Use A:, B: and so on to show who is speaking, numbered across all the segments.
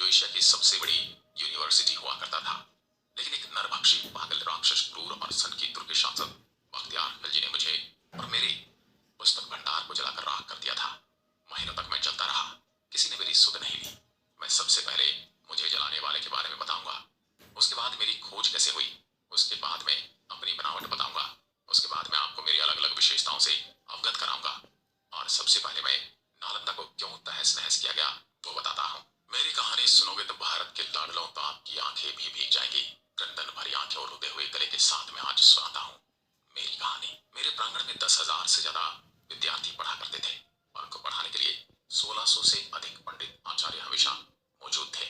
A: Asia की सबसे बड़ी यूनिवर्सिटी हुआ करता था। लेकिन एक नरभक्षी पागल राक्षस क्रूर और सन की तुर्की शासक बख्तियार खिलजी ने मुझे और मेरे पुस्तक भंडार को जलाकर राख कर दिया था। महीनों तक मैं चलता रहा, किसी ने मेरी सुध नहीं ली। मैं सबसे पहले मुझे जलाने वाले के बारे में बताऊंगा, उसके बाद मेरी खोज कैसे हुई, उसके बाद मैं अपनी बनावट बताऊंगा, उसके बाद मैं आपको मेरी अलग अलग विशेषताओं से अवगत कराऊंगा, और सबसे पहले मैं नालंदा को क्यों तहस नहस किया गया वो बताता हूँ। मेरी कहानी सुनोगे तो भारत के लाडलों तो आपकी आंखें भी भीग जाएंगी। क्रंदन भरी आंखें और रोते हुए गले के साथ में आज सुनाता हूँ मेरी कहानी। मेरे प्रांगण में 10,000 से ज्यादा विद्यार्थी पढ़ा करते थे और उनको पढ़ाने के लिए 1600 से अधिक पंडित आचार्य हमेशा मौजूद थे।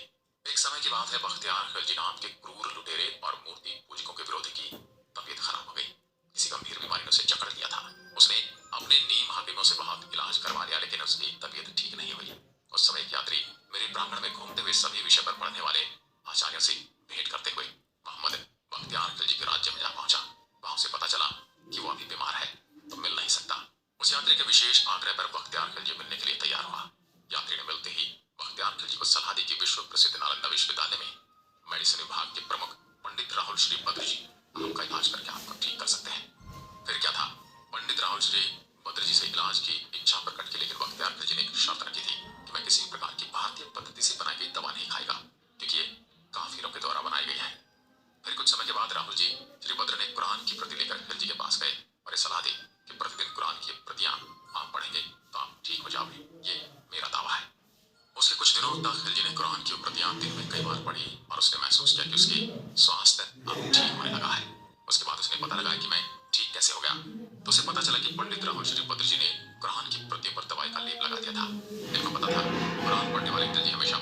A: एक समय की बात है, बख्तियार खिलजी नाम के क्रूर लुटेरे और मूर्ति पूजकों के विरोधी की तबीयत खराब हो गई। किसी गंभीर बीमारी ने उसे जकड़ लिया था। उसने अपने नीम हकीमों से बहुत इलाज करवा लिया, लेकिन उसकी तबीयत ठीक नहीं हुई। उस समय एक यात्री मेरे प्रांगण में घूमते हुए सभी विषय पर पढ़ने वाले आचार्यों से भेंट करते हुए मोहम्मद बख्तियार खिलजी के राज्य में जा पहुंचा। वहां उसे पता चला कि वो अभी बीमार है तो मिल नहीं सकता। उस यात्री के विशेष आग्रह पर बख्तियार खिलजी मिलने के लिए तैयार हुआ। यात्री ने मिलते ही बख्तियार खिलजी को सलाह दी कि विश्व प्रसिद्ध नालंदा विश्वविद्यालय में मेडिसिन विभाग के प्रमुख पंडित राहुल श्री बद्र जी आपका इलाज करके आपको ठीक कर सकते हैं। फिर क्या था, पंडित राहुल श्री बद्र जी से इलाज की इच्छा प्रकट की, लेकिन बख्तियार खिलजी ने एक शर्त रखी थी कि मैं किसी प्रकार की भारतीय पद्धति से बनाई गई दवा नहीं खाएगा, क्योंकि ये काफिरों के द्वारा बनाई गई है। फिर कुछ समय के बाद राहुल जी श्री बद्र ने कुरान की प्रति लेकर खिलजी के पास गए और ये सलाह दी कि प्रतिदिन कुरान की प्रतियां आप पढ़ेंगे तो आप ठीक हो जाओगे, ये मेरा दावा है। उसके कुछ दिनों तक खिलजी ने कुरान की प्रतियां दिन में कई बार पढ़ी और उसने महसूस किया कि उसकी स्वास्थ्य अब ठीक होने लगा है। उसके बाद उसने पता लगाया कि मैं ठीक कैसे हो गया, तो उसे पता चला कि पंडित राहुल श्री बद्र जी ने कुरान की प्रतियों पर दवाई का लेप लगा दिया था। इनको पता था कुरान पढ़ने वाले खिलजी हमेशा